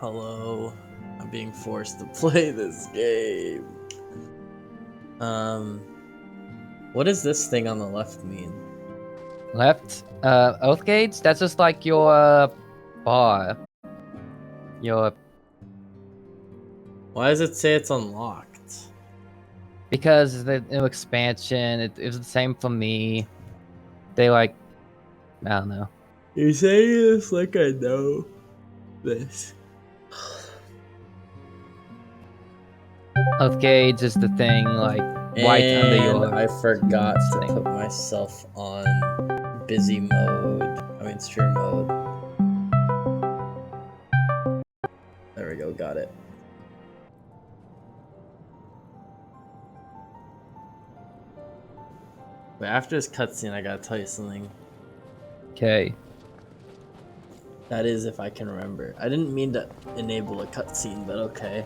Hello, I'm being forced to play this game. What does this thing on the left mean? Left? Oath gates? That's just like your, bar. Your... Why does it say it's unlocked? Because the new expansion, it was the same for me. They like... I don't know. You're saying this like I know this. Oath gates is the thing, like, right under And your... I forgot to thing. put myself on busy mode. I mean, stream mode. There we go, got it. But after this cutscene, I gotta tell you something. Okay. That is, if I can remember. I didn't mean to enable a cutscene, but okay.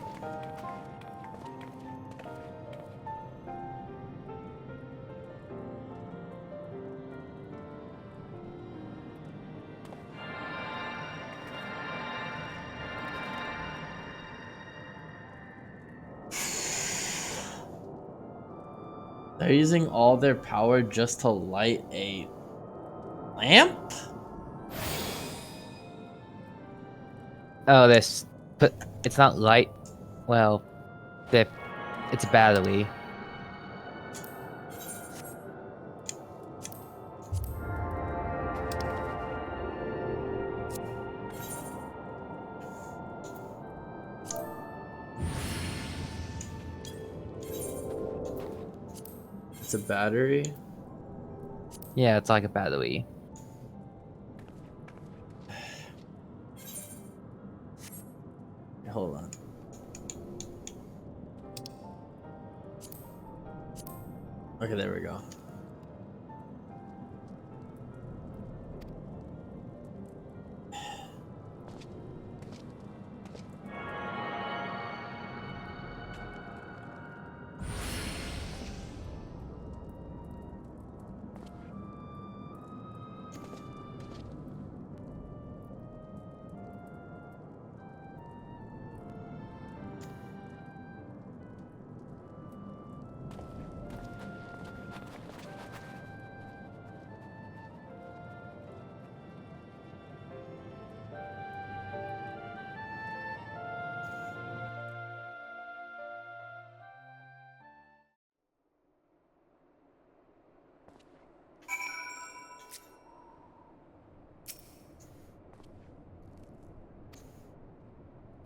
They're using all their power just to light a lamp? Oh, this... But it's not light. Well, it's a battery. It's a battery? Yeah, it's like a battery. Hold on. Okay, there we go.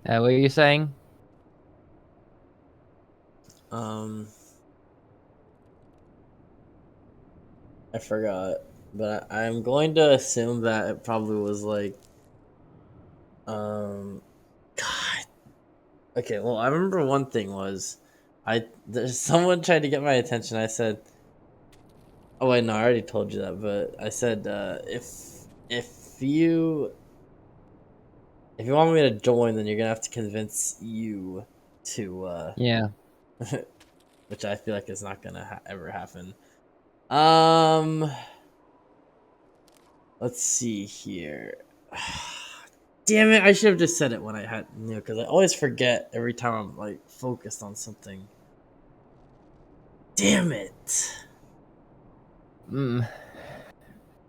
What are you saying? I forgot. But I'm going to assume that it probably was like, God. Okay, well, I remember one thing was, there's someone tried to get my attention. I said, oh wait, no, I already told you that, but I said, if you if you want me to join, then you're gonna have to convince you to, Yeah. which I feel like is not gonna ever happen. Um, let's see here. Damn it! I should have just said it when I had because I always forget every time I'm like focused on something. Damn it! Mm.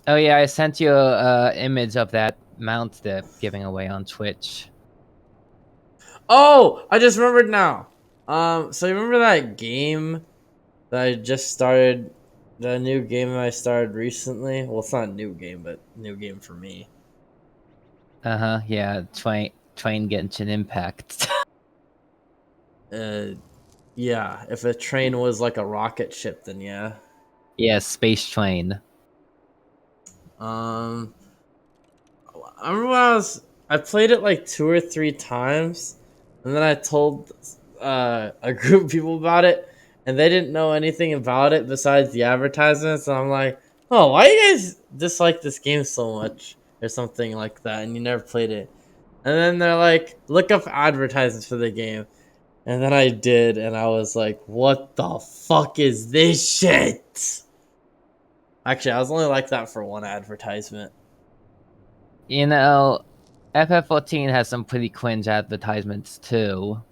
Oh yeah, I sent you a image of that mount they're giving away on Twitch. Oh, I just remembered now. So you remember that game that I just started? The new game that I started recently. Well, it's not a new game, but new game for me. Yeah, Twain Genshin Impact. Uh, yeah. If a train was like a rocket ship, then yeah. Yeah, Space Train. Um, I remember when I played it like 2 or 3 times, and then I told a group of people about it, and they didn't know anything about it besides the advertisements. And I'm like, oh, why you guys dislike this game so much, or something like that, and you never played it. And then they're like, look up advertisements for the game. And then I did, and I was like, what the fuck is this shit? Actually, I was only like that for one advertisement. You know, FF14 has some pretty cringe advertisements too.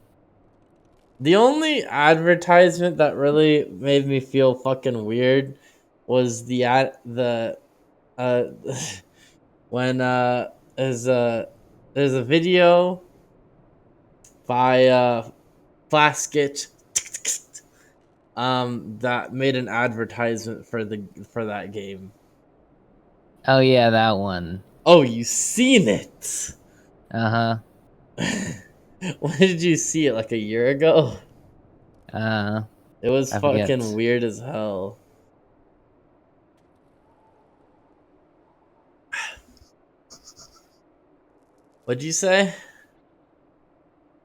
The only advertisement that really made me feel fucking weird was uh when there's a video by Flaskit that made an advertisement for that game. Oh yeah, that one. Oh, you seen it? Uh-huh. When did you see it? Like a year ago? It was I forget. fucking weird as hell. What'd you say?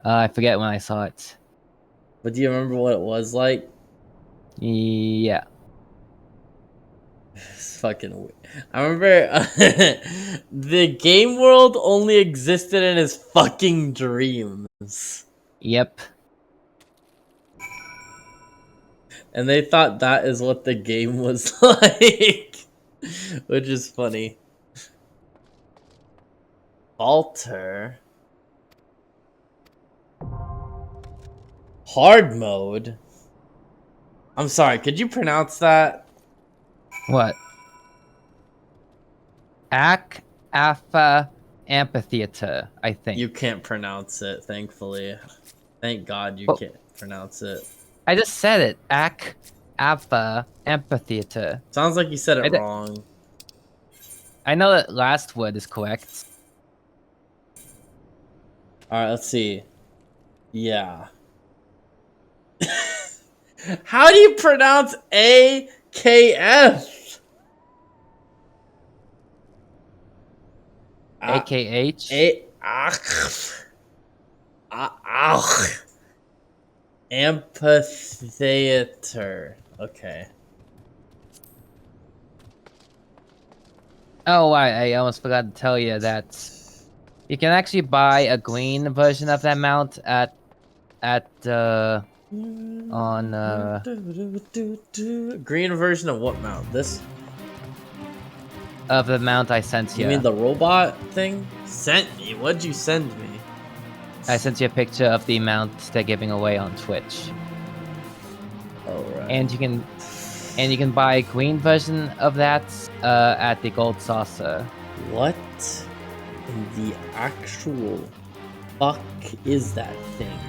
I forget when I saw it. But do you remember what it was like? Yeah. It's fucking weird. I remember the game world only existed in his fucking dreams. Yep. And they thought that is what the game was like. Which is funny. Alter. Hard mode. I'm sorry, could you pronounce that? What? Afa Amphitheater, I think. You can't pronounce it, thankfully. Thank God you Oh, can't pronounce it. I just said it. Afa Amphitheater. Sounds like you said it wrong. I know that last word is correct. Alright, let's see. Yeah. How do you pronounce AKF? AKH? Amphitheater. Okay. Oh, I almost forgot to tell you that you can actually buy a green version of that mount Green version of what mount? This? Of the mount I sent you. You mean the robot thing? Sent me? What'd you send me? I sent you a picture of the mount they're giving away on Twitch. Oh right. And you can buy a green version of that at the Gold Saucer. What in the actual fuck is that thing?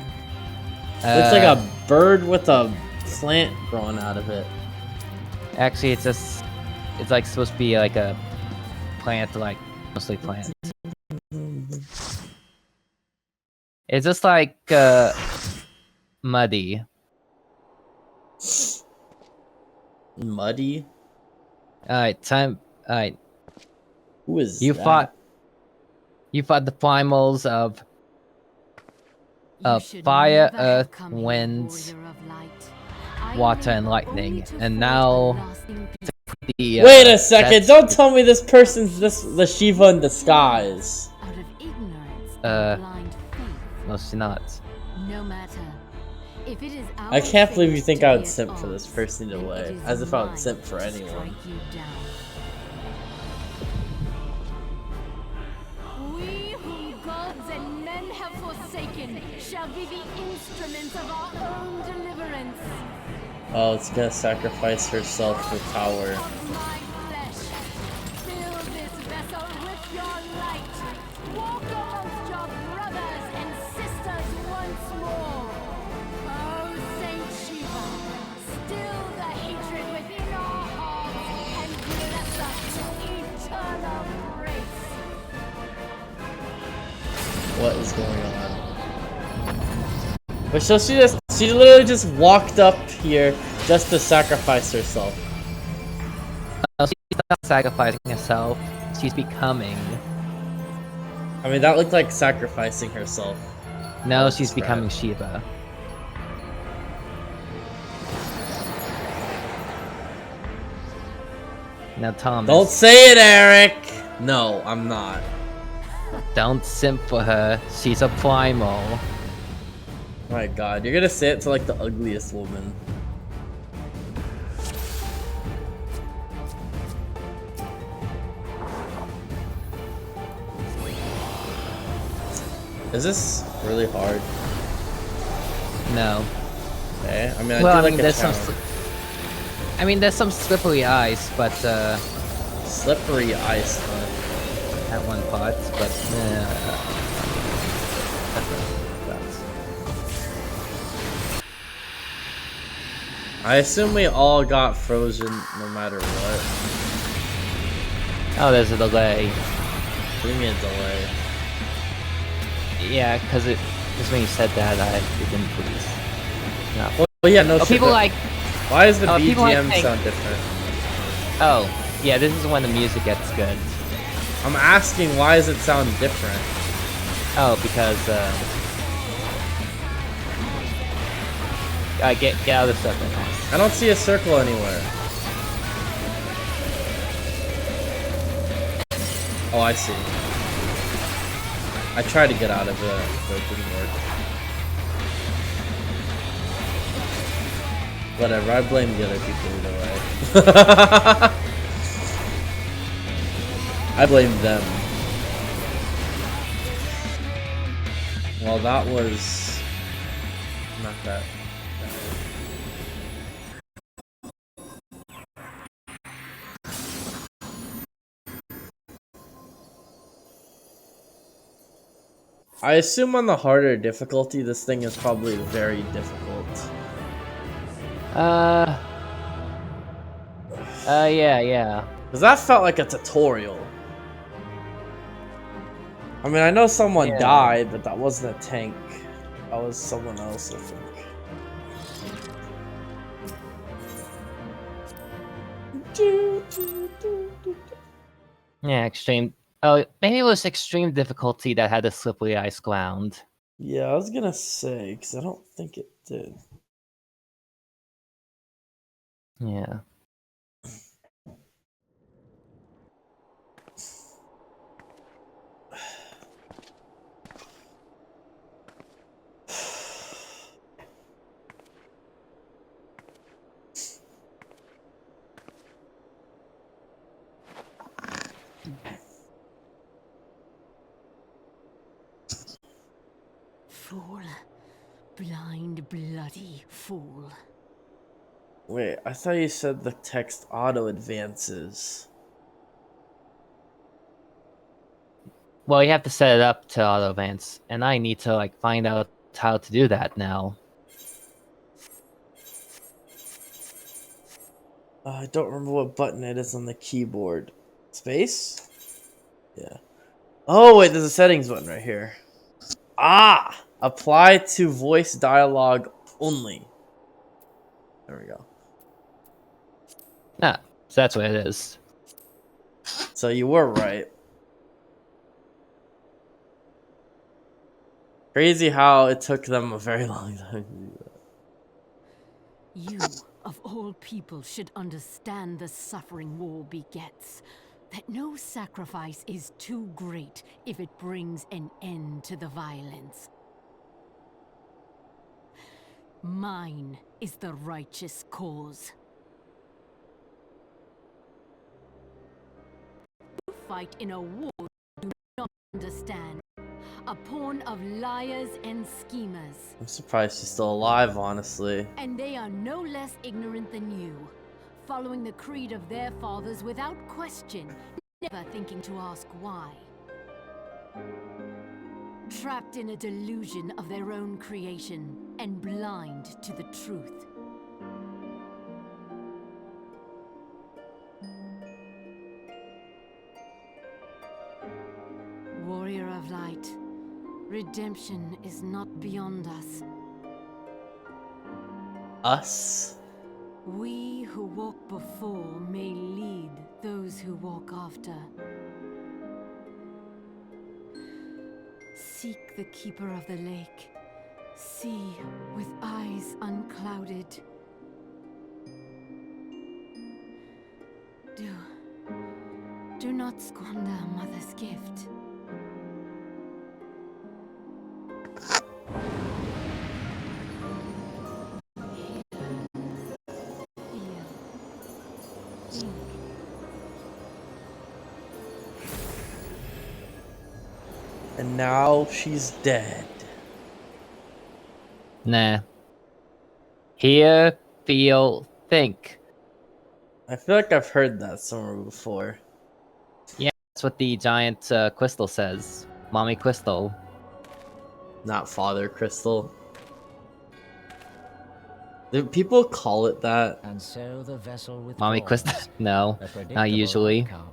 Looks like a bird with a plant growing out of it. Actually, it's like supposed to be like a plant, like mostly plant. It's just like muddy. Muddy? Alright, time. Alright. Who is you that? You fought the primals of fire, earth, winds, water, and lightning, and now the wait a second! Don't tell me this person's the Shiva in disguise. Mostly not. No matter. If it is I can't believe you think I would simp for this person either way. As if I would simp for anyone. We whom gods and men have forsaken shall be the instruments of our own deliverance. Oh, it's gonna sacrifice herself for power. Of my flesh, fill this vessel with your light. Walk amongst your brothers and sisters once more. Oh, Saint Shiva, still the hatred within our hearts and bless us to eternal grace. What is going on? But so she literally just walked up here just to sacrifice herself. No, she's not sacrificing herself. She's becoming. I mean, that looked like sacrificing herself. No, she's becoming Shiva. Now, Thomas. Don't say it, Eric! No, I'm not. Don't simp for her. She's a primal. My god, you're gonna say it to like the ugliest woman. Is this really hard? No. Okay. I mean, Well, I I do mean, like a there's some. challenge. I mean, there's some slippery ice, but Slippery ice, huh? at one part, but I assume we all got frozen no matter what. oh, there's a delay. What do you mean a delay? Yeah, because when you said that, it didn't freeze. No. Well, yeah, no Oh, shit. people but like. why does the people like BGM saying- sound different? Oh, yeah, this is when the music gets good. I'm asking, why does it sound different? Oh, because get out of the circle now. I don't see a circle anywhere. Oh, I see. I tried to get out of it, but it didn't work. Whatever, I blame the other people either way. I blame them. Well, that was not that. I assume on the harder difficulty, this thing is probably very difficult. Yeah. Because that felt like a tutorial. I mean, I know someone Yeah. died, but that wasn't a tank. That was someone else, I think. Yeah, extreme. Oh, maybe it was extreme difficulty that had the slippery ice ground. Yeah, I was gonna say, because I don't think it did. Yeah. Fool. Blind, bloody fool. Wait, I thought you said the text auto advances. Well, you have to set it up to auto advance, and I need to like find out how to do that now. I don't remember what button it is on the keyboard. Space? Yeah. Oh, wait, there's a settings button right here. Ah! Apply to voice dialogue only. There we go. Ah, so that's what it is. So you were right. Crazy how it took them a very long time to do that. You, of all people, should understand the suffering war begets. That no sacrifice is too great if it brings an end to the violence. Mine is the righteous cause. You fight in a war you do not understand. A pawn of liars and schemers. I'm surprised she's still alive, honestly. And they are no less ignorant than you, following the creed of their fathers without question, never thinking to ask why. Trapped in a delusion of their own creation, and blind to the truth. Warrior of light, redemption is not beyond us. Us? We who walk before may lead those who walk after. Seek the keeper of the lake. See with eyes unclouded. Do not squander Mother's gift. And now she's dead. Nah. Hear, feel, think. I feel like I've heard that somewhere before. Yeah, that's what the giant crystal says. Mommy crystal. Not Father Crystal. Do people call it that? And so the vessel Mommy withdraws. crystal? No, A predictable not usually. outcome.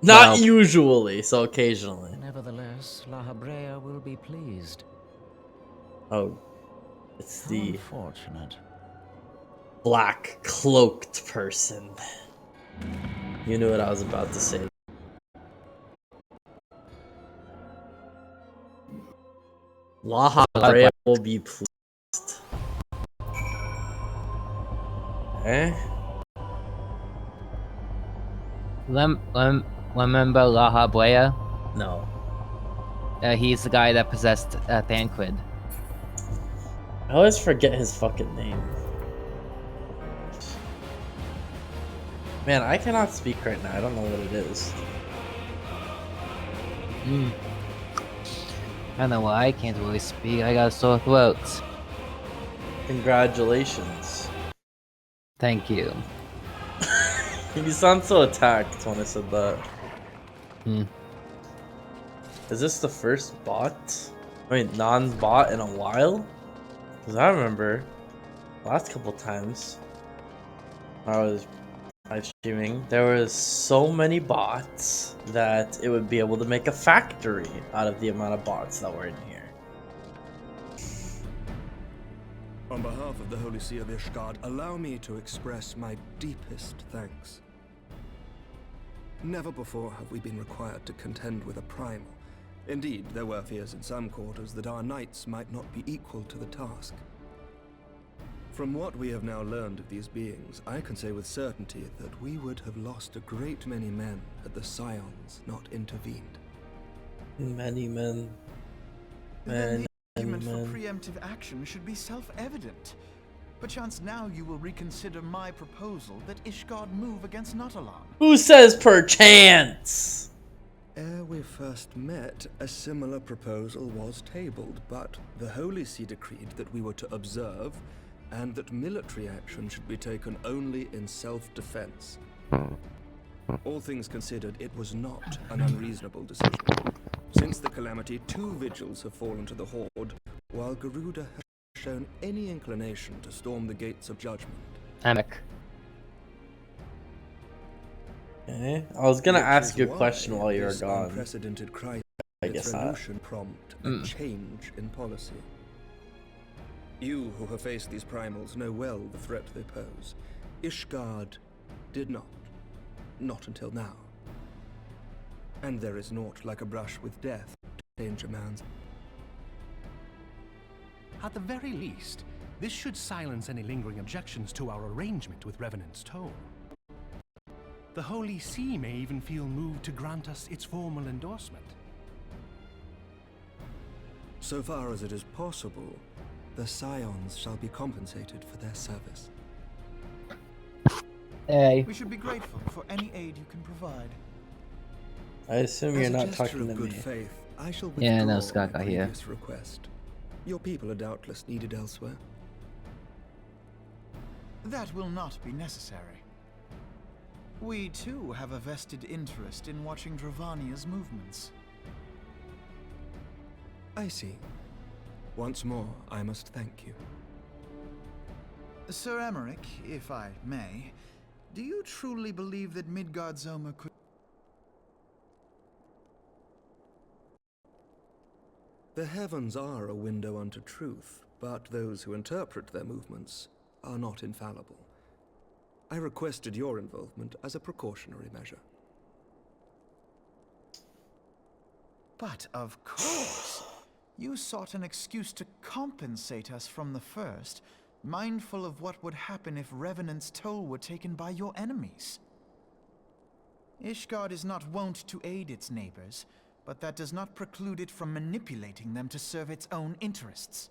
Not No. usually, so occasionally. Nevertheless, La Habrea will be pleased. Oh, it's How the unfortunate. black cloaked person. You knew what I was about to say. La Habrea will be pleased. Eh? Remember La Habrea? No. He's the guy that possessed Thancred. I always forget his fucking name. Man, I cannot speak right now. I don't know what it is. I don't know why I can't really speak. I got a sore throat. Congratulations. Thank you. You sound so attacked when I said that. Hmm. Is this the first bot? I mean, non-bot in a while? Because I remember last couple times I was live streaming, there was so many bots that it would be able to make a factory out of the amount of bots that were in here. On behalf of the Holy See of Ishgard, allow me to express my deepest thanks. Never before have we been required to contend with a primal. Indeed, there were fears in some quarters that our knights might not be equal to the task. From what we have now learned of these beings, I can say with certainty that we would have lost a great many men had the Scions not intervened. Many men. Then Many, the argument for men. preemptive action should be self-evident. Perchance now you will reconsider my proposal that Ishgard move against Natalan. Who says perchance? Ere we first met, a similar proposal was tabled, but the Holy See decreed that we were to observe, and that military action should be taken only in self-defense. All things considered, it was not an unreasonable decision. Since the calamity, 2 vigils have fallen to the Horde, while Garuda has shown any inclination to storm the gates of judgment. Amic. Okay. I was gonna Which ask is you a why question while you were this gone. Unprecedented crisis I guess not. resolution prompt a change in policy. You who have faced these primals know well the threat they pose. Ishgard did not. Not until now. And there is naught like a brush with death to change a man's. At the very least, this should silence any lingering objections to our arrangement with Revenant's Toll. The Holy See may even feel moved to grant us its formal endorsement. So far as it is possible, the Scions shall be compensated for their service. Hey. We should be grateful for any aid you can provide. I assume As you're a not gesture talking of to good me. faith, I shall Yeah, withdraw no, Scott my got here. previous request. Your people are doubtless needed elsewhere. That will not be necessary. We too have a vested interest in watching Dravania's movements. I see. Once more, I must thank you. Sir Emmerich, if I may, do you truly believe that Midgard-Zoma could... The heavens are a window unto truth, but those who interpret their movements are not infallible. I requested your involvement as a precautionary measure. But of course, you sought an excuse to compensate us from the first, mindful of what would happen if Revenant's Toll were taken by your enemies. Ishgard is not wont to aid its neighbors, but that does not preclude it from manipulating them to serve its own interests.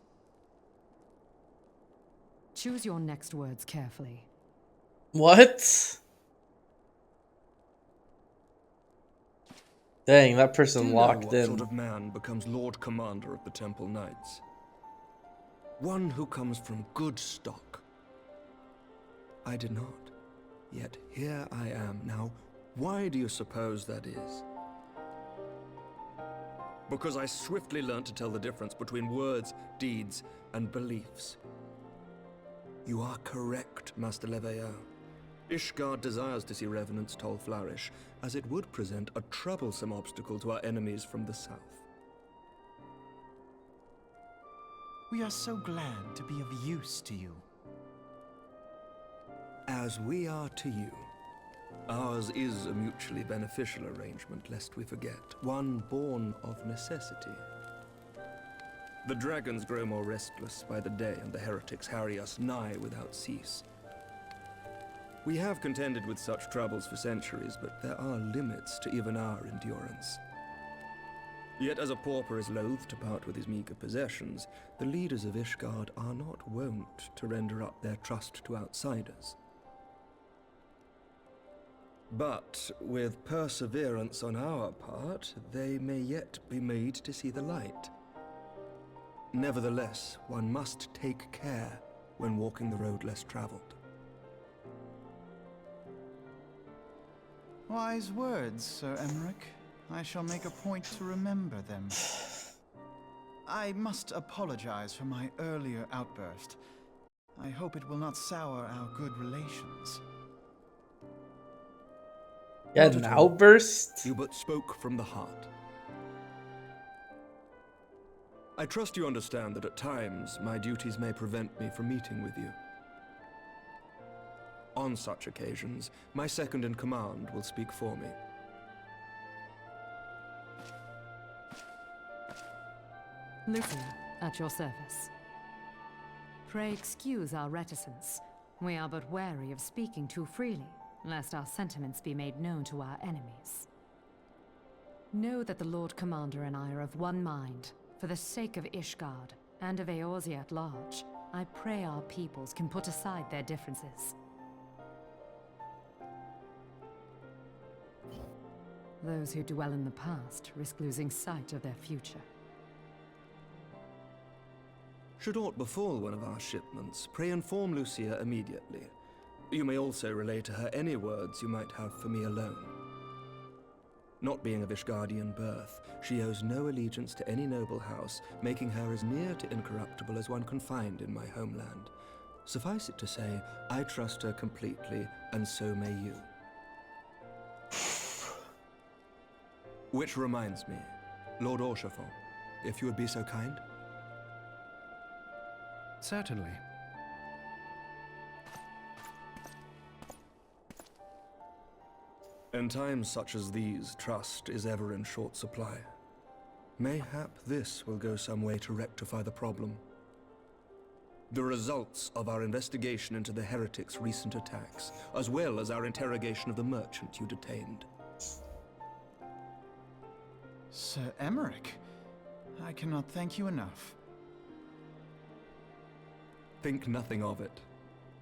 Choose your next words carefully. What? Dang, that Do person you know locked what in. sort of man becomes Lord Commander of the Temple Knights? One who comes from good stock. I did not. Yet here I am. Now, why do you suppose that is? Because I swiftly learned to tell the difference between words, deeds, and beliefs. You are correct, Master Leveilleur. Ishgard desires to see Revenant's toll flourish, as it would present a troublesome obstacle to our enemies from the south. We are so glad to be of use to you. As we are to you. Ours is a mutually beneficial arrangement, lest we forget, one born of necessity. The dragons grow more restless by the day, and the heretics harry us nigh without cease. We have contended with such troubles for centuries, but there are limits to even our endurance. Yet as a pauper is loath to part with his meager possessions, the leaders of Ishgard are not wont to render up their trust to outsiders. But with perseverance on our part, they may yet be made to see the light. Nevertheless, one must take care when walking the road less traveled. Wise words, Sir Emmerich. I shall make a point to remember them. I must apologize for my earlier outburst. I hope it will not sour our good relations. You had Not an at all. outburst? You but spoke from the heart. I trust you understand that at times my duties may prevent me from meeting with you. On such occasions, my second in command will speak for me. Lucia, at your service. Pray excuse our reticence. We are but wary of speaking too freely, lest our sentiments be made known to our enemies. Know that the Lord Commander and I are of one mind. For the sake of Ishgard, and of Eorzea at large, I pray our peoples can put aside their differences. Those who dwell in the past risk losing sight of their future. Should aught befall one of our shipments, pray inform Lucia immediately. You may also relay to her any words you might have for me alone. Not being of Ishgardian birth, she owes no allegiance to any noble house, making her as near to incorruptible as one can find in my homeland. Suffice it to say, I trust her completely, and so may you. Which reminds me, Lord Orchefort, if you would be so kind. Certainly. In times such as these, trust is ever in short supply. Mayhap this will go some way to rectify the problem. The results of our investigation into the heretics' recent attacks, as well as our interrogation of the merchant you detained. Sir Emmerich, I cannot thank you enough. Think nothing of it.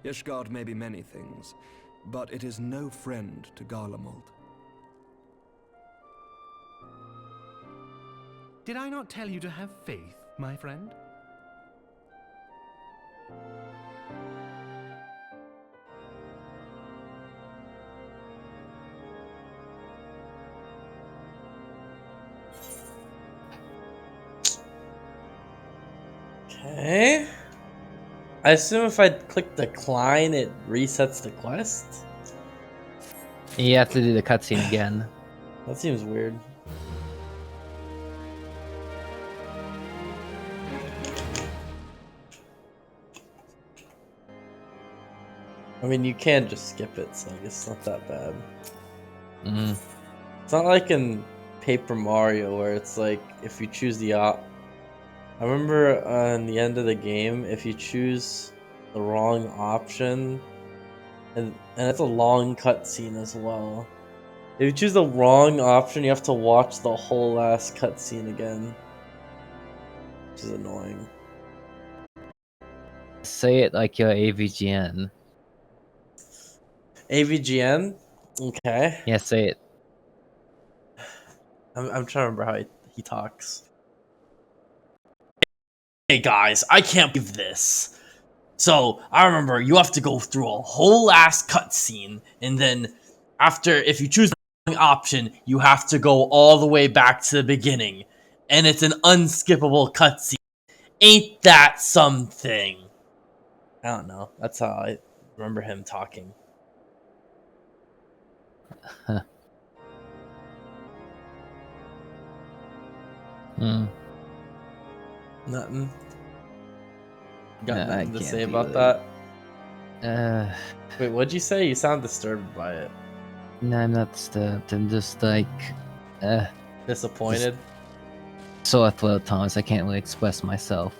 Ishgard may be many things, but it is no friend to Garlemald. Did I not tell you to have faith, my friend? Okay. I assume if I click decline, it resets the quest? You have to do the cutscene again. That seems weird. I mean, you can just skip it, so I guess it's not that bad. Mm. It's not like in Paper Mario where it's like, if you choose the I remember in the end of the game, if you choose the wrong option, and it's a long cutscene as well. If you choose the wrong option, you have to watch the whole last cutscene again, which is annoying. Say it like your AVGN. AVGN? Okay. Yeah, say it. I'm trying to remember how he talks. Hey guys, I can't believe this. So I remember you have to go through a whole ass cutscene, and then after, if you choose the option, you have to go all the way back to the beginning, and it's an unskippable cutscene. Ain't that something? I don't know. That's how I remember him talking. Nothing. Got nothing to say about that? Wait, what'd you say? You sound disturbed by it. No, I'm not disturbed. I'm just like, disappointed? Sore throat, Thomas. I can't really express myself.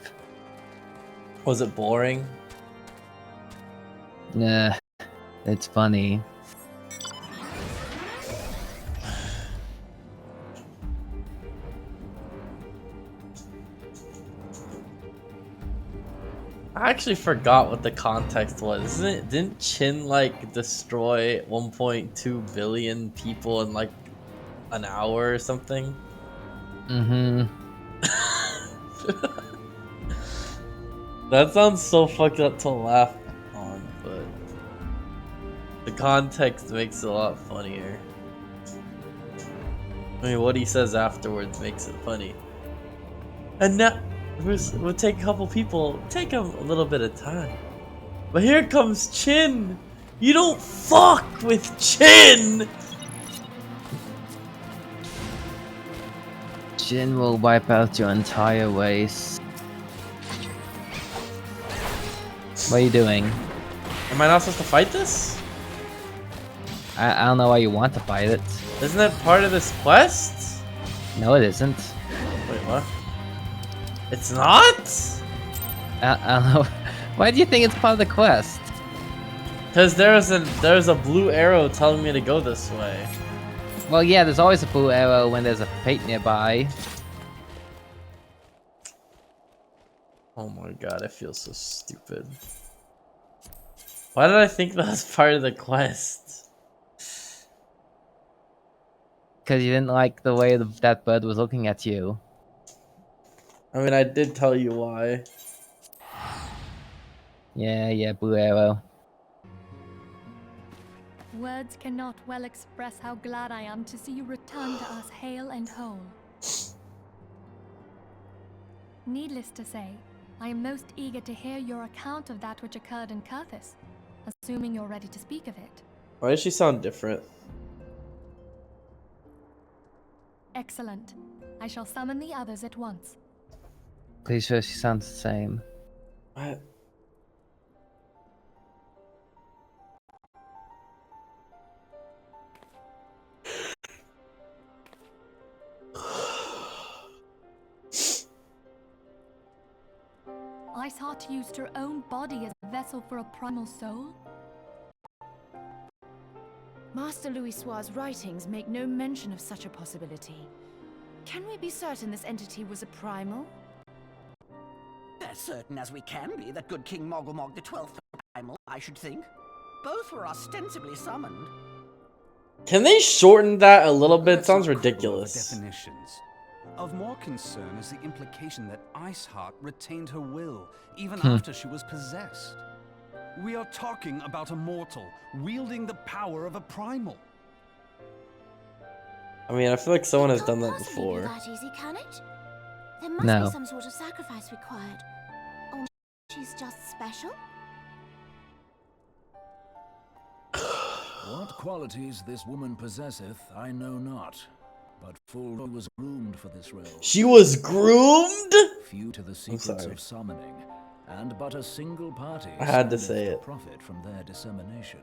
Was it boring? Nah, it's funny. I actually forgot what the context was. Didn't Chin like destroy 1.2 billion people in like an hour or something? Mm-hmm. That sounds so fucked up to laugh on, but the context makes it a lot funnier. I mean, what he says afterwards makes it funny. And now we'll take a couple people, take them a little bit of time. But here comes Chin. You don't fuck with Chin. Jin will wipe out your entire race. What are you doing? Am I not supposed to fight this? I don't know why you want to fight it. Isn't that part of this quest? No, it isn't. Wait, what? It's not? I don't know. Why do you think it's part of the quest? Because there's a blue arrow telling me to go this way. Well, yeah, there's always a blue arrow when there's a fate nearby. Oh my god, I feel so stupid. Why did I think that was part of the quest? Because you didn't like the way that bird was looking at you. I mean, I did tell you why. Yeah, blue arrow. Words cannot well express how glad I am to see you return to us hale and whole. Needless to say, I am most eager to hear your account of that which occurred in Kurthis, assuming you're ready to speak of it. Why does she sound different? Excellent. I shall summon the others at once. Pretty sure she sounds the same. What? Iceheart used her own body as a vessel for a primal soul? Master Louisoir's writings make no mention of such a possibility. Can we be certain this entity was a primal? As certain as we can be that good King Mogglmog the 12th was primal, I should think. Both were ostensibly summoned. Can they shorten that a little bit? It sounds Let's not quibble over ridiculous. definitions. Of more concern is the implication that Iceheart retained her will, even after she was possessed. We are talking about a mortal, wielding the power of a primal. I mean, I feel like someone has It done can't that possibly be before. that easy, can it? There must No. be some sort of sacrifice required. Or she's just special? What qualities this woman possesseth, I know not. But full was groomed for this realm. She was groomed? Few to the secrets sorry. of summoning, and but a single party I had to standeth say it. profit from their dissemination.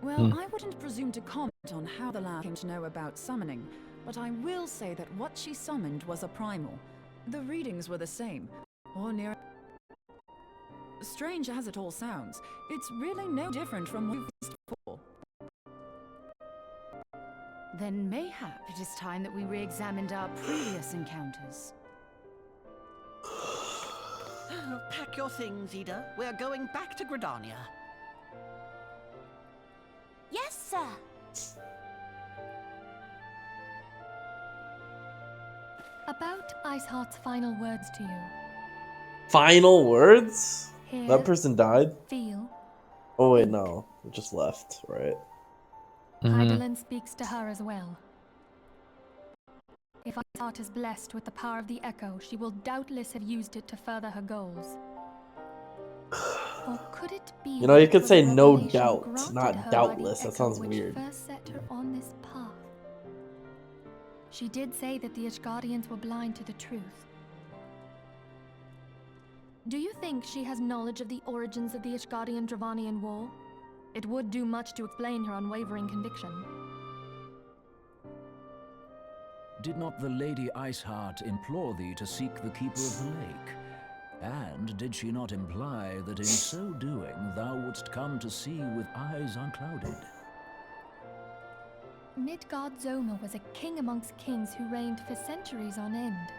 Well, I wouldn't presume to comment on how the lad came to know about summoning, but I will say that what she summoned was a primal. The readings were the same, or near. Strange as it all sounds, it's really no different from what we've used before. Then mayhap it is time that we re-examined our previous encounters. Pack your things, Ida. We're going back to Gridania. Yes, sir. About Iceheart's final words to you. Final words? Hear, That person died? feel. Oh wait, no. It just left, right? Hydaelyn speaks to her as well. If Iceheart is blessed with the power of the Echo, she will doubtless have used it to further her goals. Or could it be You know, you could was say a no revelation doubt, granted not her by the doubtless. That Echo sounds which weird. first set her on this path? She did say that the Ishgardians were blind to the truth. Do you think she has knowledge of the origins of the Ishgardian-Dravanian War? It would do much to explain her unwavering conviction. Did not the Lady Iceheart implore thee to seek the Keeper of the Lake? And did she not imply that in so doing thou wouldst come to see with eyes unclouded? Midgard-Zoma was a king amongst kings who reigned for centuries on end.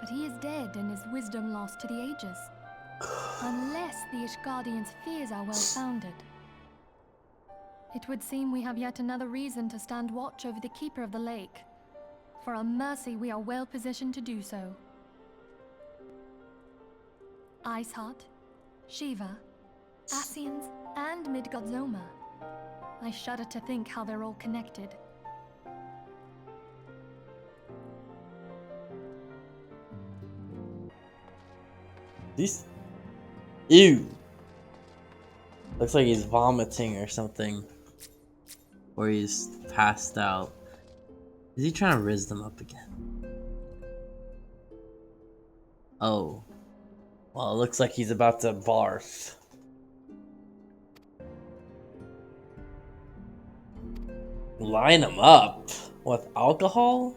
But he is dead and his wisdom lost to the ages. Unless the Ishgardians' fears are well-founded. It would seem we have yet another reason to stand watch over the Keeper of the Lake. For a mercy, we are well positioned to do so. Iceheart, Shiva, Ascians, and Midgard-Zoma. I shudder to think how they're all connected. These... Ew. Looks like he's vomiting or something. Or he's passed out. Is he trying to riz them up again? Oh. Well, it looks like he's about to barf. Line him up? With alcohol?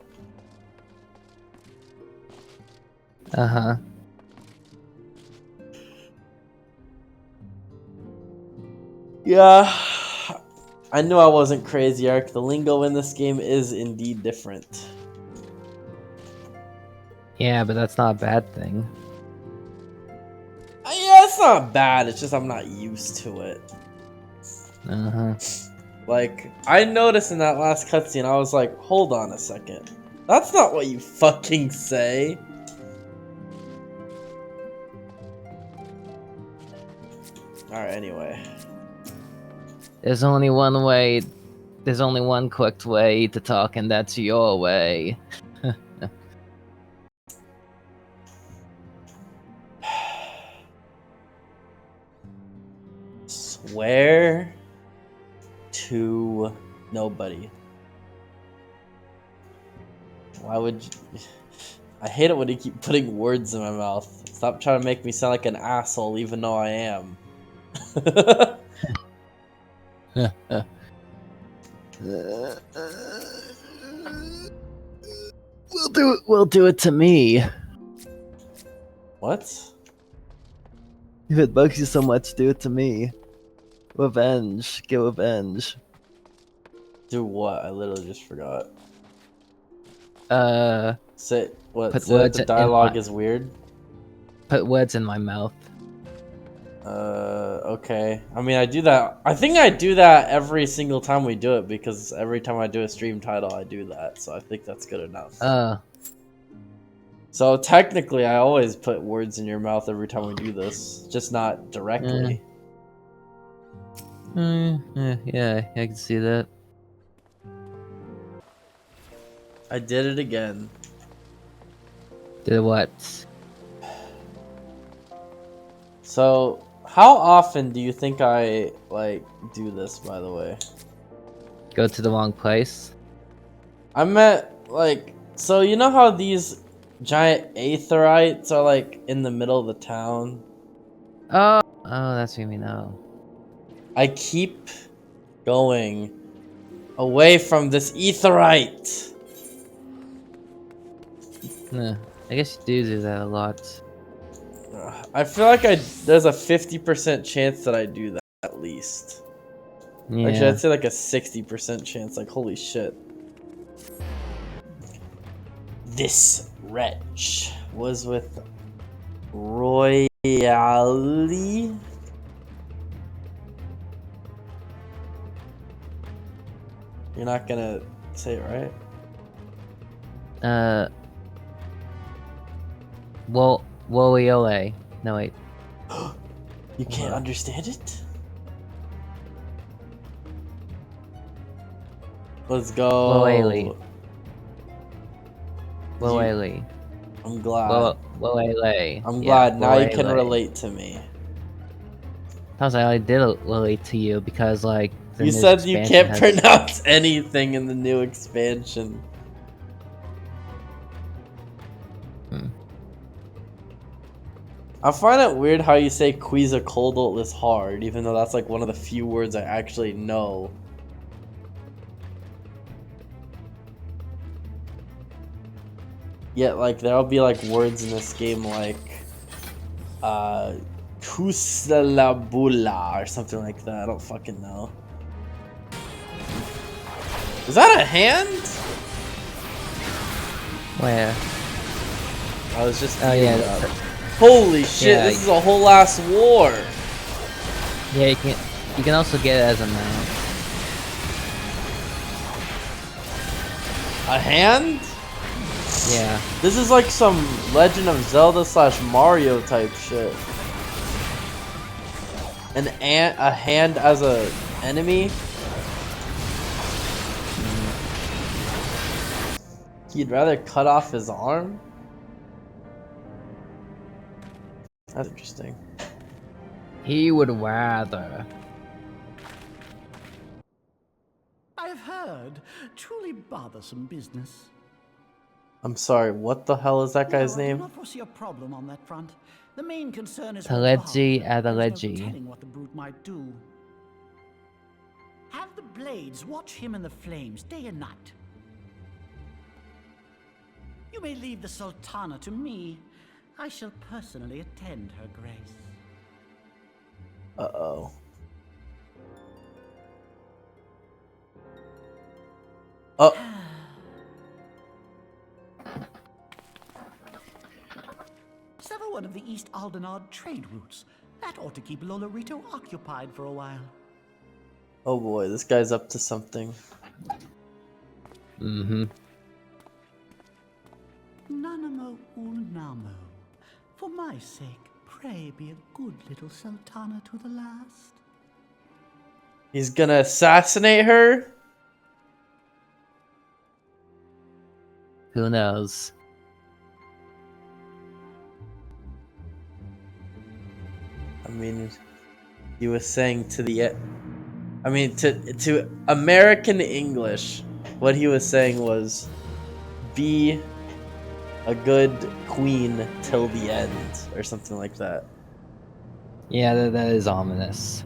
Uh-huh. Yeah. I knew I wasn't crazy, Ark. The lingo in this game is indeed different. Yeah, but that's not a bad thing. Yeah, it's not bad. It's just I'm not used to it. Uh-huh. Like, I noticed in that last cutscene, I was like, hold on a second. That's not what you fucking say. Alright, anyway. There's only one way. There's only one correct way to talk, and that's your way. Swear to nobody. Why would you... I hate it when you keep putting words in my mouth. Stop trying to make me sound like an asshole, even though I am. We'll do it to me. What? If it bugs you so much, do it to me. Revenge. Get revenge. Do what? I literally just forgot. Say what? Put Say words the in dialogue my- is weird. Put words in my mouth. Okay. I mean, I do that. I think I do that every single time we do it because every time I do a stream title, I do that. So I think that's good enough. So technically, I always put words in your mouth every time we do this, just not directly. Yeah, I can see that. I did it again. Did what? So, how often do you think I, like, do this, by the way? Go to the wrong place? I meant, like, so you know how these giant aetherites are, like, in the middle of the town? Oh, that's what you mean, oh. I keep going away from this aetherite! I guess you do that a lot. I feel like there's a 50% chance that I do that, at least. Yeah. Actually, I'd say like a 60% chance, like, holy shit. This wretch was with Royale? You're not gonna say it right? Woliole. No wait. You can't understand it? Let's go. Woele. I'm glad. Woele. I'm glad now you can relate to me. I did relate to you because like you said you can't pronounce anything in the new expansion. I find it weird how you say Quetzalcoatl this hard, even though that's like one of the few words I actually know. Yet, like, there'll be like words in this game like Kusalabula or something like that. I don't fucking know. Is that a hand? Where? I was just. Oh yeah. Holy shit! Yeah, this is a whole ass war. Yeah, you can also get it as a mount. A hand? Yeah. This is like some Legend of Zelda / Mario type shit. A hand as a enemy? He'd rather cut off his arm? That's interesting. He would rather. I have heard. Truly bothersome business. I'm sorry, what the hell is that guy's I do name? not foresee a problem on that front. The main concern is Telegy There's no Adelegy. telling what the brute might do. Have the blades watch him in the flames day and night. You may leave the Sultana to me. I shall personally attend her grace. Uh-oh. Oh. Sever one of the East Aldenard trade routes. That ought to keep Lolorito occupied for a while. Oh boy, this guy's up to something. Mm-hmm. Nanamo Unamo. For my sake, pray be a good little Sultana to the last. He's gonna assassinate her? Who knows? I mean, he was saying to the... I mean, to American English, what he was saying was, be a good queen till the end, or something like that. Yeah, that is ominous.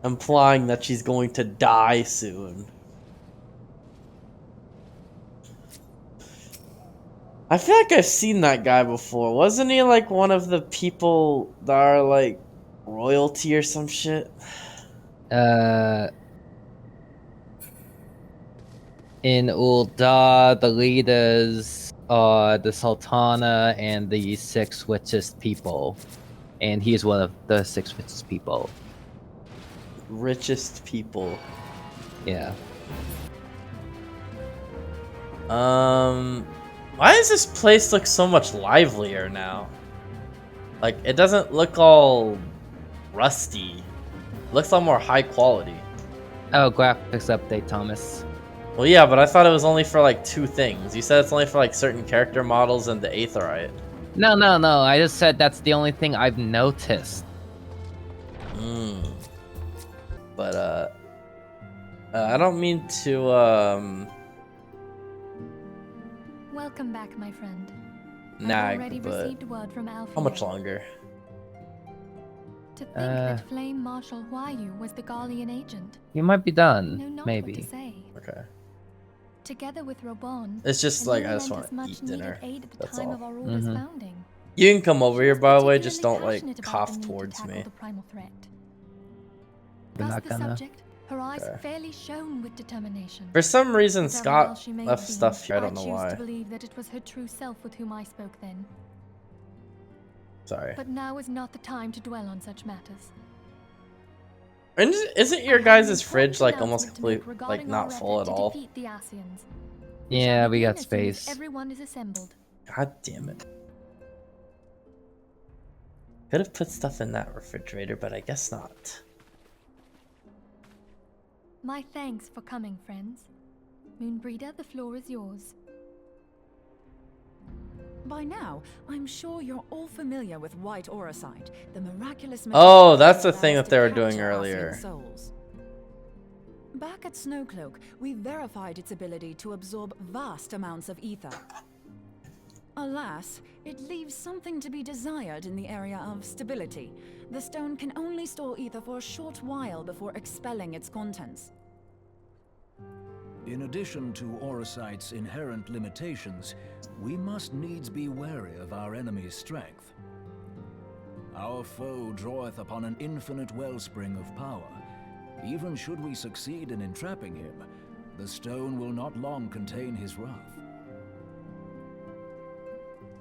Implying that she's going to die soon. I feel like I've seen that guy before. Wasn't he like one of the people that are like royalty or some shit? In Ul'dah, the leaders are the Sultana and the 6 richest people. And he is one of the 6 richest people. Richest people. Yeah. Why does this place look so much livelier now? Like, it doesn't look all rusty. It looks a lot more high quality. Oh, graphics update, Thomas. Well, yeah, but I thought it was only for like 2 things. You said it's only for like certain character models and the Aetheryte. No. I just said that's the only thing I've noticed. But, I don't mean to, Welcome back, my friend. nag, I've already but received word from Alfie. how much longer? To think that Flame Marshal Huayu was the Garlean agent. You might be done, Know not maybe. What to say. Okay. Together with Robon, It's just like, I just lent us want to eat much needed dinner. aid at the That's time all. of our order's founding. You can come over here, by the way, Particularly just don't like passionate about cough the need to towards tackle me. the primal threat. We're Thus not the gonna. subject, her eyes Okay. fairly shone with determination. For some reason, Whatever Scott else she may left have been, stuff here. I don't know choose why. to believe that it was her true self with whom I spoke then. Sorry. But now is not the time to dwell on such matters. And isn't your guys' fridge like almost complete, like not full at all? Yeah, we got space. Everyone is assembled. God damn it. Could have put stuff in that refrigerator, but I guess not. My thanks for coming, friends. Moonbreeder, the floor is yours. By now, I'm sure you're all familiar with white auracite, the miraculous Oh, that's the thing that they were doing earlier. Souls. Back at Snowcloak, we verified its ability to absorb vast amounts of ether. Alas, it leaves something to be desired in the area of stability. The stone can only store ether for a short while before expelling its contents. In addition to auracite's inherent limitations, we must needs be wary of our enemy's strength. Our foe draweth upon an infinite wellspring of power. Even should we succeed in entrapping him, the stone will not long contain his wrath.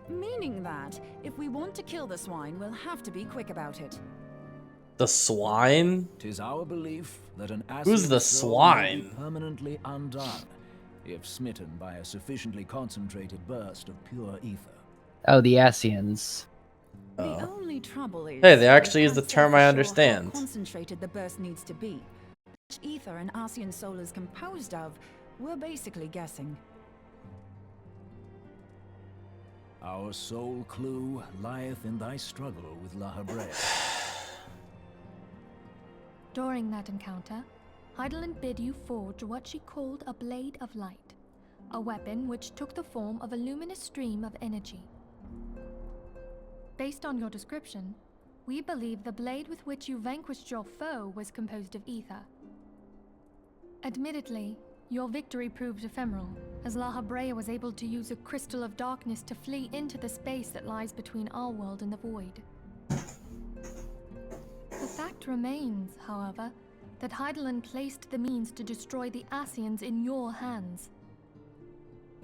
Meaning that, if we want to kill the swine, we'll have to be quick about it. The swine? 'Tis our belief that an Who's the soul will be swine? permanently undone if smitten by a sufficiently concentrated burst of pure ether. Oh, the Asians. The only trouble is, Hey, they actually we use the can't say term for I sure understand. How concentrated the burst needs to be. Which ether an Asian soul is composed of, we're basically guessing. Our sole clue lieth in thy struggle with La Habrea. During that encounter, Heidelin bid you forge what she called a Blade of Light, a weapon which took the form of a luminous stream of energy. Based on your description, we believe the blade with which you vanquished your foe was composed of ether. Admittedly, your victory proved ephemeral, as La Habrea was able to use a crystal of darkness to flee into the space that lies between our world and the void. The fact remains, however, that Heidelin placed the means to destroy the Asians in your hands.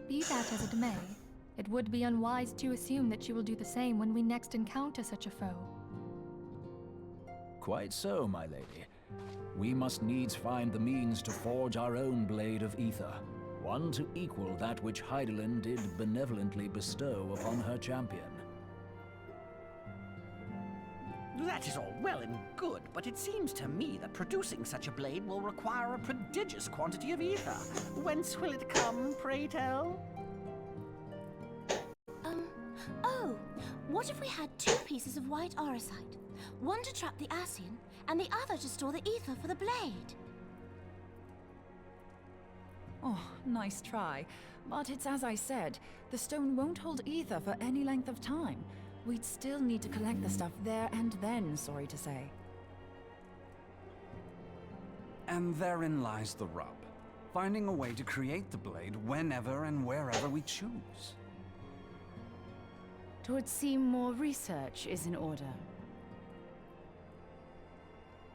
Be that as it may, it would be unwise to assume that she will do the same when we next encounter such a foe. Quite so, my lady. We must needs find the means to forge our own blade of ether, one to equal that which Heidelin did benevolently bestow upon her champion. That is all well and good, but it seems to me that producing such a blade will require a prodigious quantity of ether. Whence will it come, pray tell? Oh, what if we had two pieces of white auracite? One to trap the Asian, and the other to store the ether for the blade. Oh, nice try. But it's as I said, the stone won't hold ether for any length of time. We'd still need to collect the stuff there and then, sorry to say. And therein lies the rub. Finding a way to create the blade whenever and wherever we choose. Twould seem more research is in order.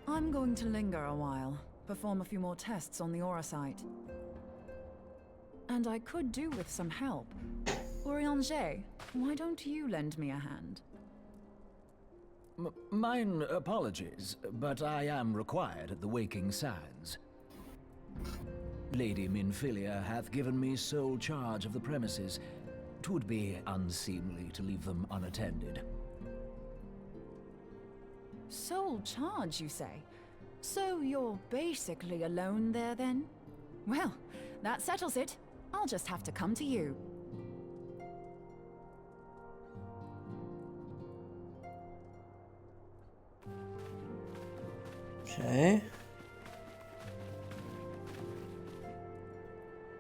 I'm going to linger a while, perform a few more tests on the auracite. And I could do with some help. Urianger, why don't you lend me a hand? Mine apologies, but I am required at the Waking Sands. Lady Minfilia hath given me sole charge of the premises. 'Twould be unseemly to leave them unattended. Sole charge, you say? So you're basically alone there, then? Well, that settles it. I'll just have to come to you. Okay.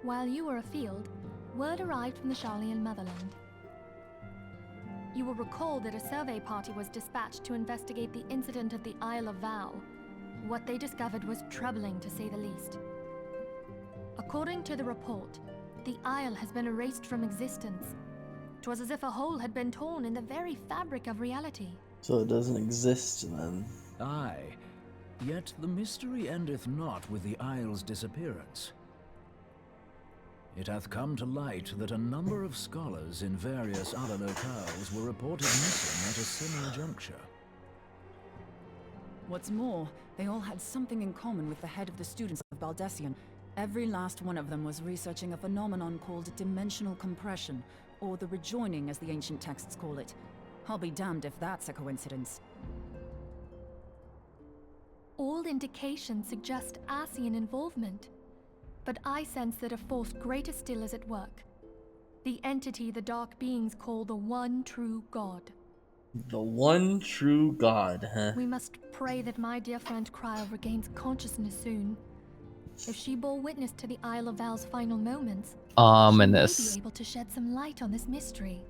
While you were afield, word arrived from the Sharlayan motherland. You will recall that a survey party was dispatched to investigate the incident at the Isle of Vow. What they discovered was troubling, to say the least. According to the report, the Isle has been erased from existence. 'Twas as if a hole had been torn in the very fabric of reality. So it doesn't exist then. Aye, yet the mystery endeth not with the Isle's disappearance. It hath come to light that a number of scholars in various other locales were reported missing at a similar juncture. What's more, they all had something in common with the head of the students of Baldessian. Every last one of them was researching a phenomenon called dimensional compression, or the rejoining as the ancient texts call it. I'll be damned if that's a coincidence. All indications suggest Ascian involvement, but I sense that a force greater still is at work. The entity the Dark Beings call the One True God. The One True God, huh? We must pray that my dear friend Cryle regains consciousness soon. If she bore witness to the Isle of Val's final moments, Ominous. she may be able to shed some light on this mystery.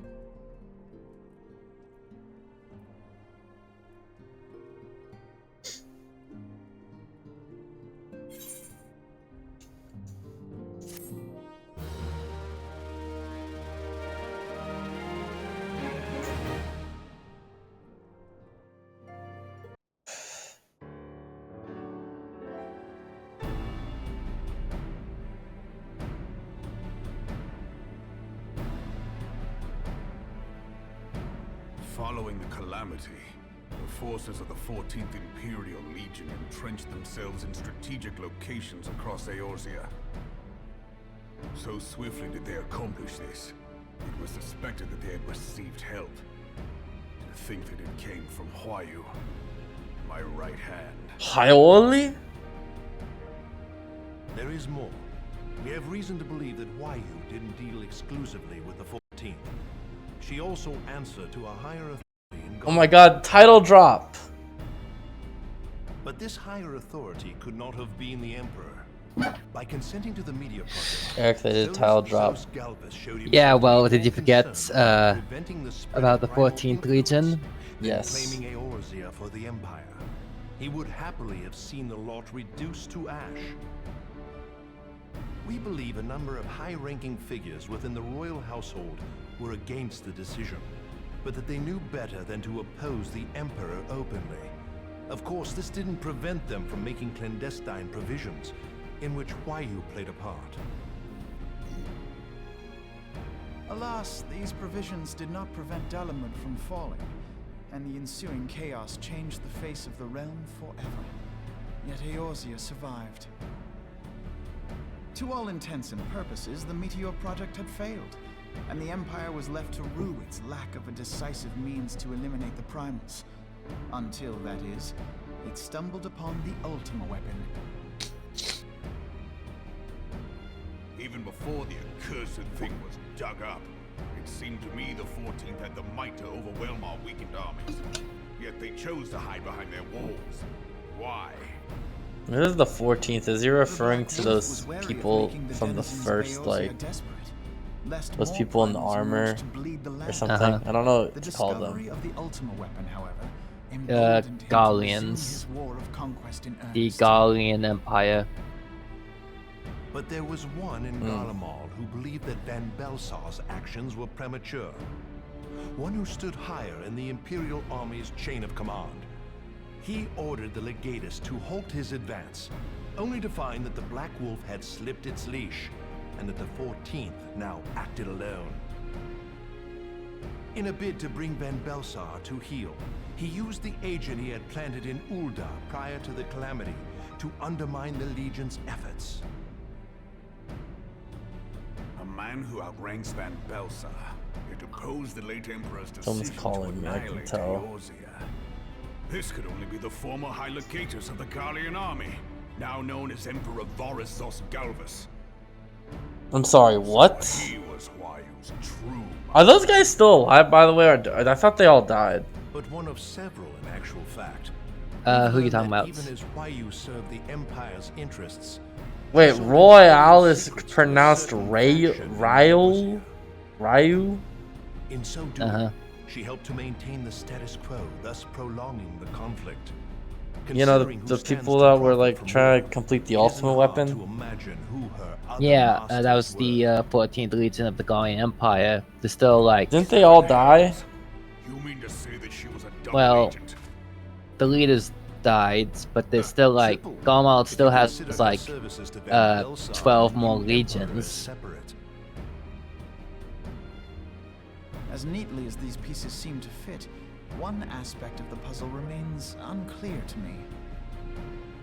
Following the calamity, the forces of the 14th Imperial Legion entrenched themselves in strategic locations across Eorzea. So swiftly did they accomplish this, it was suspected that they had received help. To think that it came from Huayu, my right hand. Hyoli? There is more. We have reason to believe that Huayu didn't deal exclusively with the 14th. She also answered to a higher authority in Oh my god, title drop. But this higher authority could not have been the Emperor. By consenting to the media project, Eric, they did title drop. Yeah, well, did you forget about the 14th Legion? Yes. Claiming Eorzea for the Empire. He would happily have seen the lot reduced to ash. We believe a number of high-ranking figures within the royal household were against the decision, but that they knew better than to oppose the Emperor openly. Of course, this didn't prevent them from making clandestine provisions, in which Huayu played a part. Alas, these provisions did not prevent Dalamud from falling, and the ensuing chaos changed the face of the realm forever. Yet Eorzea survived. To all intents and purposes, the Meteor Project had failed, and the Empire was left to rue its lack of a decisive means to eliminate the Primals. Until, that is, it stumbled upon the Ultima weapon. Even before the accursed thing was dug up, it seemed to me the 14th had the might to overwhelm our weakened armies. Yet they chose to hide behind their walls. Why? This is the 14th. Is he referring to those people from the first, like, those people in the armor or something? I don't know what to call them. Gallians. The Gallian Empire. But there was one in Garlemald who believed that Van Belsar's actions were premature. One who stood higher in the Imperial Army's chain of command. He ordered the Legatus to halt his advance, only to find that the Black Wolf had slipped its leash, and that the 14th now acted alone. In a bid to bring Van Belsar to heel, he used the agent he had planted in Ul'dah prior to the calamity to undermine the Legion's efforts. A man who outranks Van Belsar, yet opposed the late Emperor's Someone's decision calling to me, I can annihilate tell. Eorzea. This could only be the former High Legatus of the Gallian army, now known as Emperor Varus Galvus. I'm sorry, what? He was Huayu's true. Are those guys still alive, by the way? Or I thought they all died. But one of several in actual fact. Who are you talking about? Even as Huayu served the Empire's interests. Wait, Royale is pronounced Ryu? In so doing, she helped to maintain the status quo, thus prolonging the conflict. You know, the people that were like trying to complete the ultimate weapon? Yeah, that was the 14th Legion of the Gallian Empire. They're still like... Didn't they all die? You mean to say that she was a double Well, agent? the leaders died, but they're still like... Garlemald still has like 12 more legions. As neatly as these pieces seem to fit, one aspect of the puzzle remains unclear to me.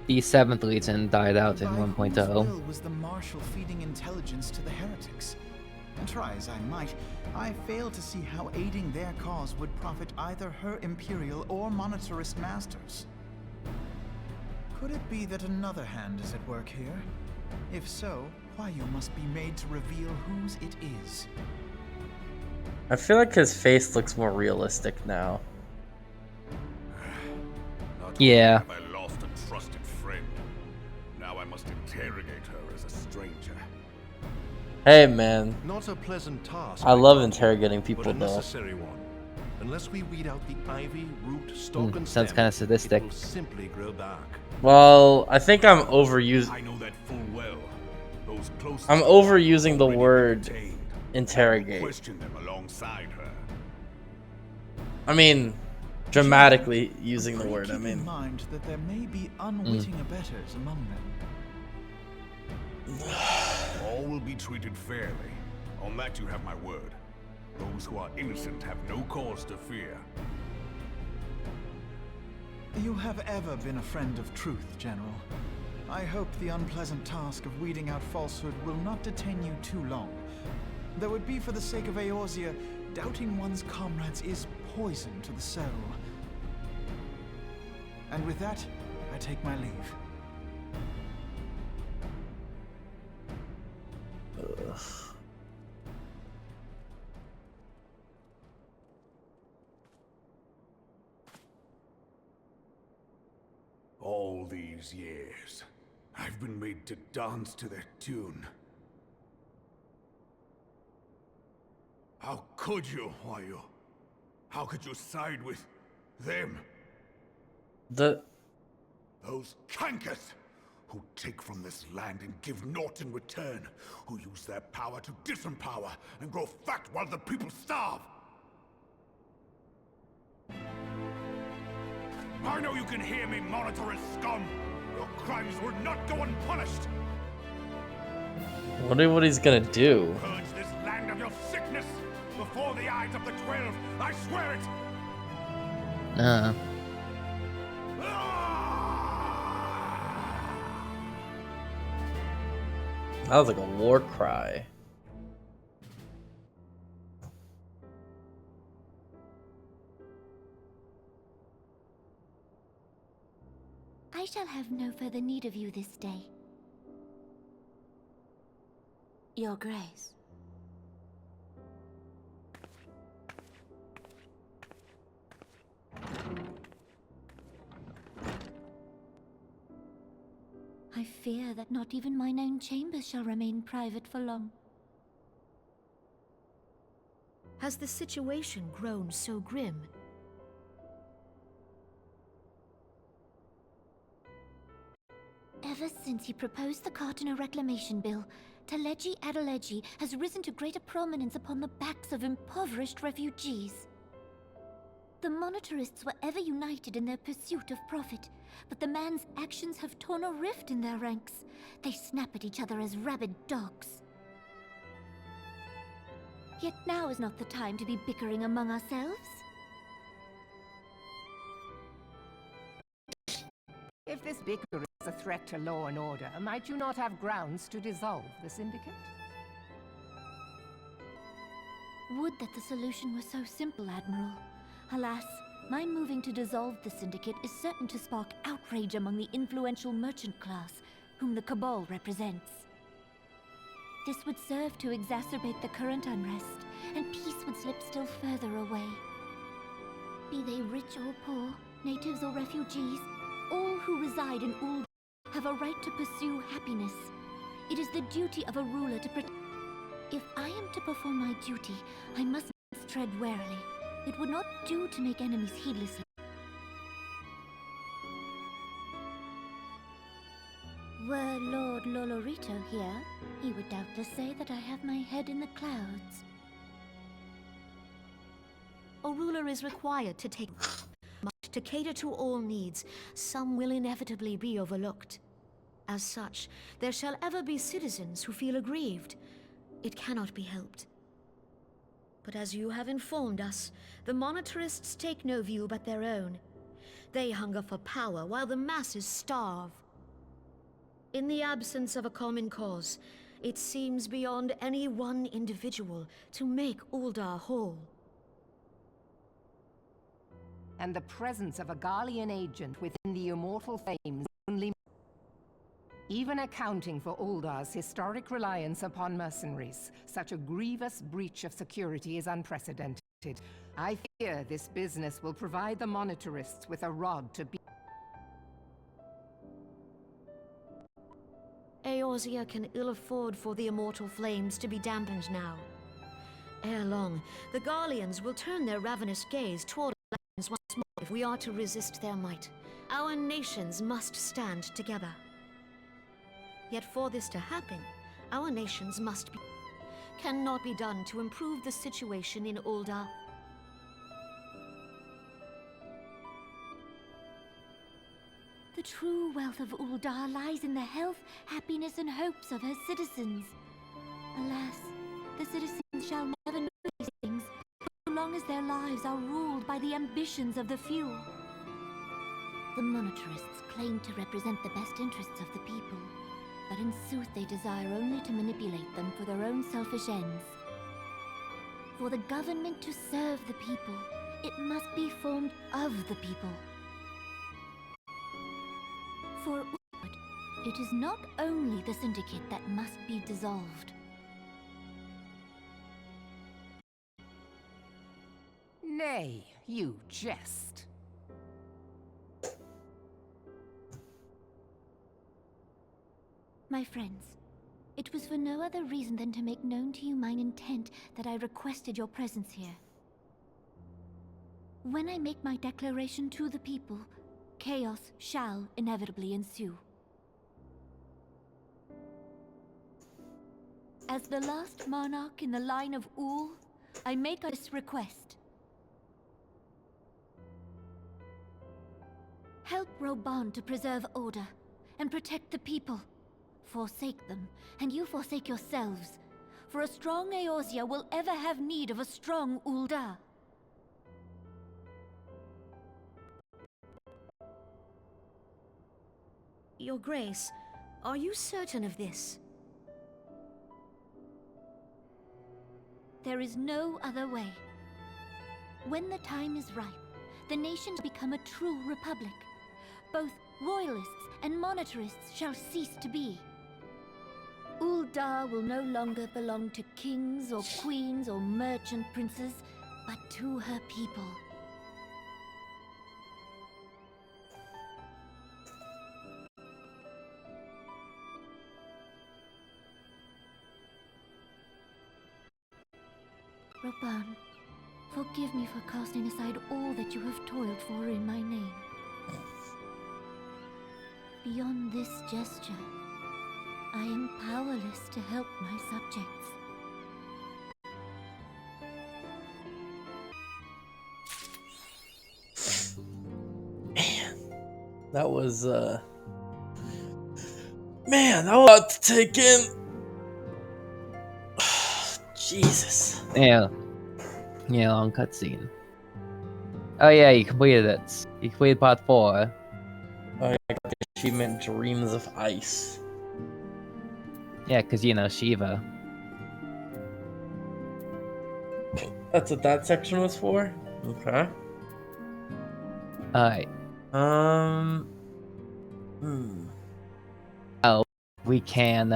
The 7th Legion died out in By whose 1.0. will was the Marshal feeding intelligence to the heretics? And try as I might, I fail to see how aiding their cause would profit either her Imperial or Monetarist masters. Could it be that another hand is at work here? If so, why you must be made to reveal whose it is. I feel like his face looks more realistic now. Yeah. Have I lost a trusted friend? Now I must interrogate her as a stranger. Hey man, Not a pleasant task. I love interrogating but people a though. necessary one. Unless we weed out the ivy, root, stalk, and Sounds stem, kind of sadistic. it will simply grow back. Well, I think I'm overusing. I know that full well. Those close I'm overusing the word interrogate. question them alongside her. I mean, dramatically using the word. I Keep in mean, mind that there may be unwitting abettors among them. All will be treated fairly. On that you have my word. Those who are innocent have no cause to fear. You have ever been a friend of truth, General. I hope the unpleasant task of weeding out falsehood will not detain you too long. Though it be for the sake of Eorzea, doubting one's comrades is poison to the soul. And with that, I take my leave. ugh. All these years, I've been made to dance to their tune. How could you, Huayu? How could you side with them? Those cankers who take from this land and give naught in return, who use their power to disempower and grow fat while the people starve. I know you can hear me, Monetarist scum! Your crimes will not go unpunished! I wonder what he's gonna do. Purge this land of your sickness! Before the eyes of the 12, I swear it! That was like a war cry. I shall have no further need of you this day. Your Grace. I fear that not even mine own chambers shall remain private for long. Has the situation grown so grim? Ever since he proposed the Cardinal Reclamation Bill, Teleji Adeleji has risen to greater prominence upon the backs of impoverished refugees. The Monetarists were ever united in their pursuit of profit, but the man's actions have torn a rift in their ranks. They snap at each other as rabid dogs. Yet now is not the time to be bickering among ourselves. If this bickering is a threat to law and order, might you not have grounds to dissolve the Syndicate? Would that the solution were so simple, Admiral. Alas, my moving to dissolve the Syndicate is certain to spark outrage among the influential merchant class, whom the Cabal represents. This would serve to exacerbate the current unrest, and peace would slip still further away. Be they rich or poor, natives or refugees, all who reside in Ul'dah have a right to pursue happiness. It is the duty of a ruler to protect. If I am to perform my duty, I must tread warily. It would not do to make enemies heedlessly. Were Lord Lolorito here, he would doubtless say that I have my head in the clouds. A ruler is required to take to cater to all needs. Some will inevitably be overlooked. As such, there shall ever be citizens who feel aggrieved. It cannot be helped. But as you have informed us, the Monetarists take no view but their own. They hunger for power while the masses starve. In the absence of a common cause, It seems beyond any one individual to make Uldar whole. And the presence of a Garlean agent within the Immortal Flames only... Even accounting for Uldar's historic reliance upon mercenaries, such a grievous breach of security is unprecedented. I fear this business will provide the Monitorists with a rod to beat. Eorzea can ill afford for the Immortal Flames to be dampened now. Ere long, the Garleans will turn their ravenous gaze toward our lands once more if we are to resist their might. Our nations must stand together. Yet for this to happen, our nations must be... cannot be done to improve the situation in Uldar. The true wealth of Uldar lies in the health, happiness, and hopes of her citizens. Alas, the citizens shall never know these things, so long as their lives are ruled by the ambitions of the few. The Monitorists claim to represent the best interests of the people, but in sooth they desire only to manipulate them for their own selfish ends. For the government to serve the people, it must be formed of the people. For Uldar, it is not only the Syndicate that must be dissolved. Nay, you jest. My friends, it was for no other reason than to make known to you mine intent that I requested your presence here. When I make my declaration to the people, chaos shall inevitably ensue. As the last monarch in the line of Ul, I make this request. Help Roban to preserve order and protect the people. Forsake them, and you forsake yourselves. For a strong Eorzea will ever have need of a strong Uldar. Your Grace, are you certain of this? There is no other way. When the time is ripe, the nation shall become a true republic. Both royalists and Monitorists shall cease to be. Uldar will no longer belong to kings or queens or merchant princes, but to her people. Roban, forgive me for casting aside all that you have toiled for in my name. Beyond this gesture, I am powerless to help my subjects. That was, man, that was a lot to take in. Jesus. Yeah. Yeah, long cutscene. Oh yeah, you completed it. You completed part 4. Oh, I got the achievement Dreams of Ice. Yeah, because, you know, Shiva. That's what that section was for? Okay. Alright. Oh, we can,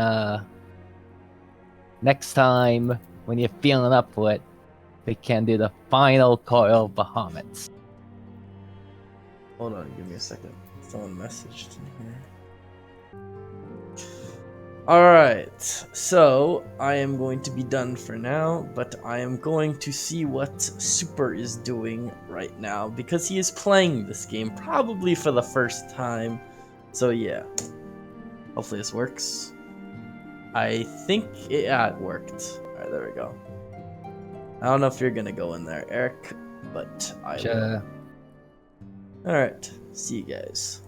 next time, when you're feeling up for it, we can do the final coil of Bahamut. Hold on, give me a second. Someone messaged in here. Alright, so I am going to be done for now, but I am going to see what Super is doing right now, because he is playing this game probably for the first time. So yeah, hopefully this works. I think it worked. Alright, there we go. I don't know if you're gonna go in there, Eric, but I will. Alright, see you guys.